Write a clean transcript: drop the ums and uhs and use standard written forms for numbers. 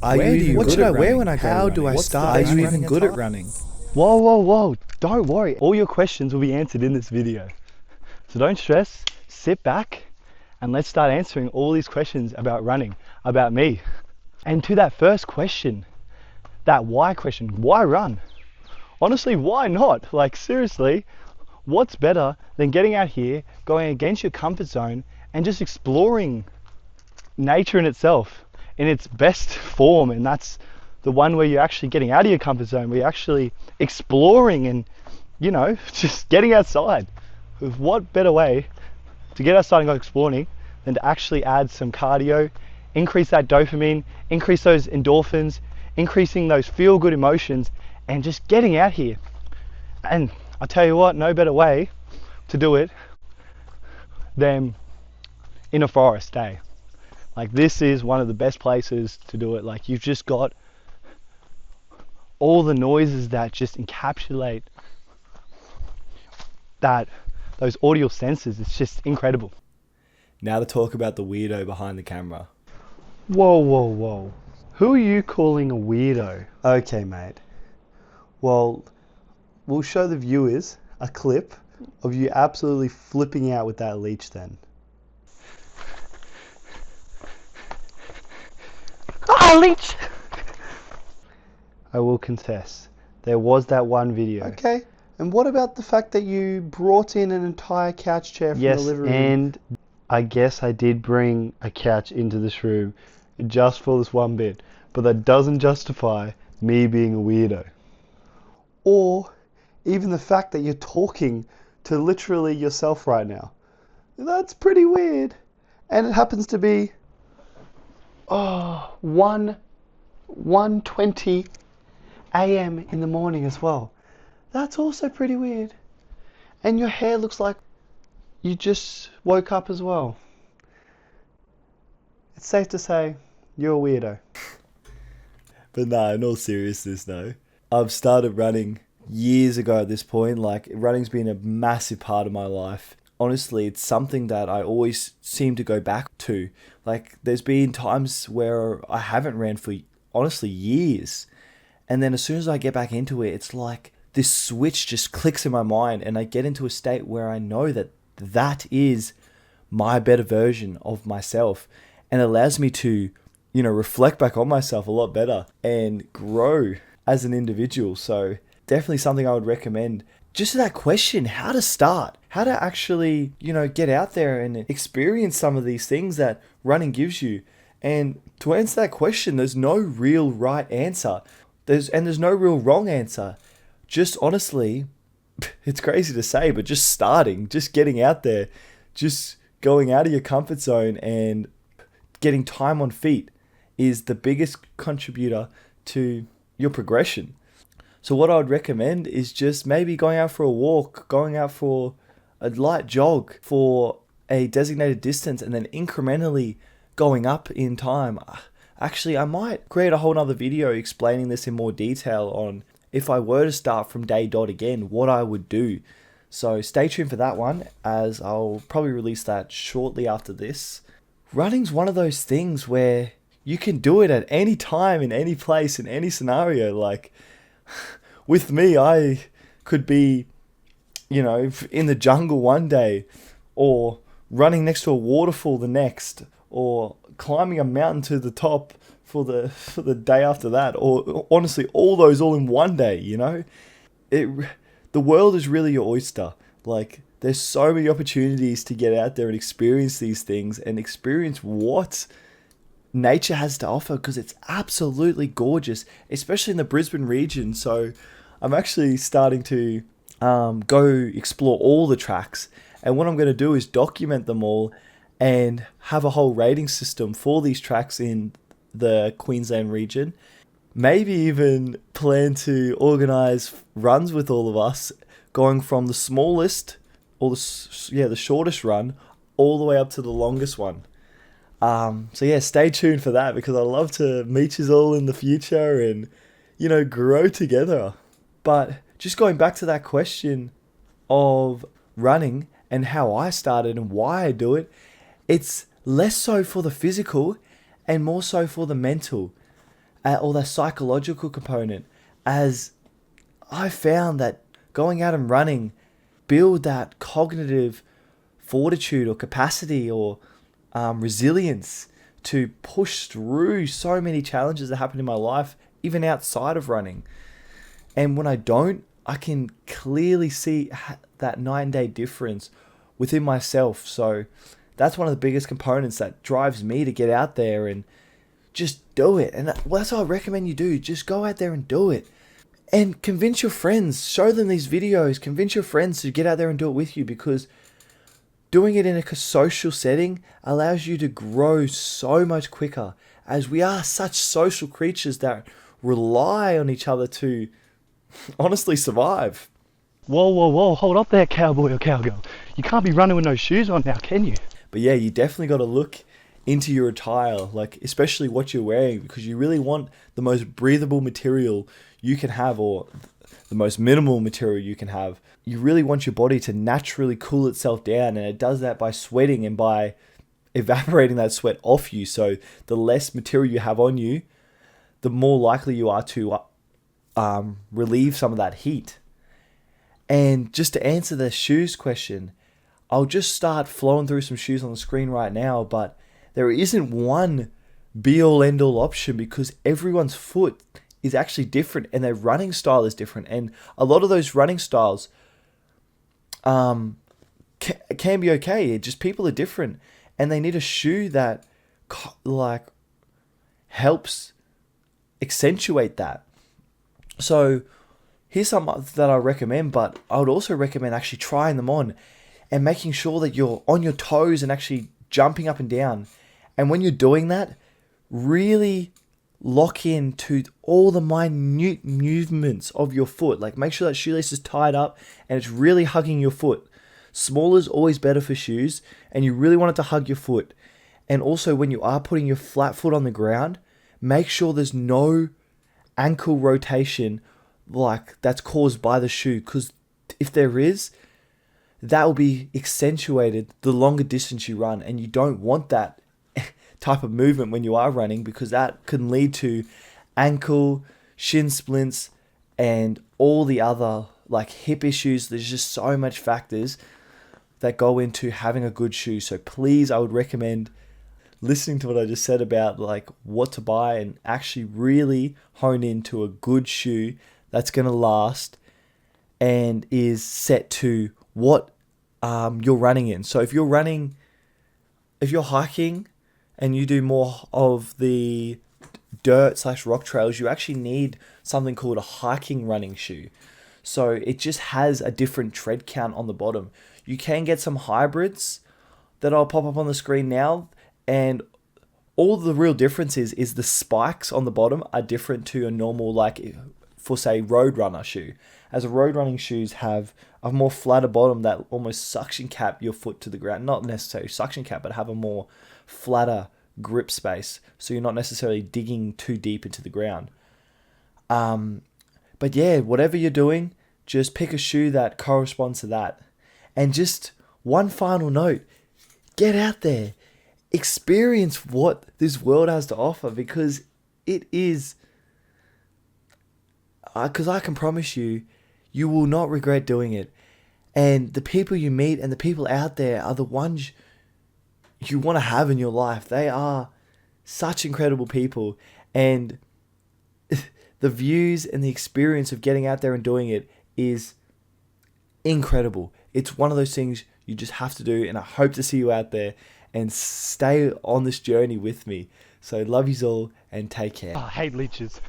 What should I wear when I go running? How do I start? Are you even good at running? Whoa. Don't worry. All your questions will be answered in this video. So don't stress, sit back, and let's start answering all these questions about running, about me. And to that first question, that why question, why run? Honestly, why not? Like seriously, what's better than getting out here, going against your comfort zone, and just exploring nature in itself in its best form? And that's the one where you're actually getting out of your comfort zone, where you're actually exploring and, you know, just getting outside. What better way to get outside and go exploring than to actually add some cardio, increase that dopamine, increase those endorphins, increasing those feel-good emotions, and just getting out here. And I'll tell you what, no better way to do it than in a forest, eh? Like this is one of the best places to do it. Like you've just got all the noises that just encapsulate those audio senses. It's just incredible. Now to talk about the weirdo behind the camera. Whoa. Who are you calling a weirdo? Okay, mate. Well, we'll show the viewers a clip of you absolutely flipping out with that leech then. Leech! I will confess, there was that one video. Okay. And what about the fact that you brought in an entire couch chair from the living room? And I guess I did bring a couch into this room just for this one bit, but that doesn't justify me being a weirdo. Or even the fact that you're talking to literally yourself right now. That's pretty weird. And it happens to be 1:20 a.m. in the morning as well. That's also pretty weird. And your hair looks like you just woke up as well. It's safe to say you're a weirdo. But no, in all seriousness though, I've started running years ago at this point. Like running's been a massive part of my life. Honestly, it's something that I always seem to go back to. Like there's been times where I haven't ran for honestly years. And then as soon as I get back into it, it's like this switch just clicks in my mind and I get into a state where I know that that is my better version of myself and allows me to, you know, reflect back on myself a lot better and grow as an individual. So definitely something I would recommend. Just that question, how to start, how to actually, you know, get out there and experience some of these things that running gives you. And to answer that question, there's no real right answer. There's no real wrong answer. Just honestly, it's crazy to say, but just starting, just getting out there, just going out of your comfort zone and getting time on feet is the biggest contributor to your progression. So what I would recommend is just maybe going out for a walk, going out for a light jog for a designated distance and then incrementally going up in time. Actually, I might create a whole nother video explaining this in more detail on if I were to start from day dot again, what I would do. So stay tuned for that one, as I'll probably release that shortly after this. Running's one of those things where you can do it at any time, in any place, in any scenario. Like with me, I could be, you know, in the jungle one day, or running next to a waterfall the next, or climbing a mountain to the top for the day after that, or honestly all those all in one day, you know. The world is really your oyster. Like there's so many opportunities to get out there and experience these things and experience what nature has to offer, because it's absolutely gorgeous, especially in the Brisbane region. So I'm actually starting to go explore all the tracks, and what I'm going to do is document them all and have a whole rating system for these tracks in the Queensland region. Maybe even plan to organise runs with all of us, going from the smallest or the shortest run all the way up to the longest one. So yeah, stay tuned for that, because I love to meet you all in the future and, you know, grow together. But just going back to that question of running and how I started and why I do it, it's less so for the physical and more so for the mental. or that psychological component, as I found that going out and running build that cognitive fortitude or capacity or resilience to push through so many challenges that happen in my life, even outside of running. And when I don't, I can clearly see that night and day difference within myself. So that's one of the biggest components that drives me to get out there and just do it. And that's what I recommend you do. Just go out there and do it. And convince your friends. Show them these videos. Convince your friends to get out there and do it with you, because doing it in a social setting allows you to grow so much quicker, as we are such social creatures that rely on each other to honestly survive. Whoa, hold up there, cowboy or cowgirl. You can't be running with no shoes on now, can you? But yeah, you definitely got to look into your attire, like especially what you're wearing, because you really want the most breathable material you can have, or the most minimal material you can have. You really want your body to naturally cool itself down, and it does that by sweating and by evaporating that sweat off you. So the less material you have on you, the more likely you are to relieve some of that heat. And just to answer the shoes question, I'll just start flowing through some shoes on the screen right now, but there isn't one be-all end-all option, because everyone's foot is actually different and their running style is different. And a lot of those running styles can be okay. It just, people are different and they need a shoe that like helps accentuate that. So here's some that I recommend, but I would also recommend actually trying them on and making sure that you're on your toes and actually jumping up and down. And when you're doing that, really lock in to all the minute movements of your foot. Like, make sure that shoelace is tied up and it's really hugging your foot. Smaller is always better for shoes, and you really want it to hug your foot. And also, when you are putting your flat foot on the ground, make sure there's no ankle rotation like that's caused by the shoe, because if there is, that will be accentuated the longer distance you run, and you don't want that type of movement when you are running, because that can lead to ankle, shin splints, and all the other like hip issues. There's just so much factors that go into having a good shoe. So please, I would recommend listening to what I just said about like what to buy, and actually really hone into a good shoe that's going to last and is set to what you're running in. So if you're hiking and you do more of the dirt/rock trails, you actually need something called a hiking running shoe. So it just has a different tread count on the bottom. You can get some hybrids that I'll pop up on the screen now, and all the real difference is the spikes on the bottom are different to a normal, like for say road runner shoe. As a road running shoes have a more flatter bottom that almost suction cap your foot to the ground. Not necessarily suction cap, but have a more flatter grip space, so you're not necessarily digging too deep into the ground. But yeah, whatever you're doing, just pick a shoe that corresponds to that. And just one final note, get out there, experience what this world has to offer, because it is, because I can promise you, you will not regret doing it. And the people you meet and the people out there are the ones you want to have in your life. They are such incredible people, and the views and the experience of getting out there and doing it is incredible. It's one of those things you just have to do, and I hope to see you out there and stay on this journey with me. So love yous all and take care. I hate leeches.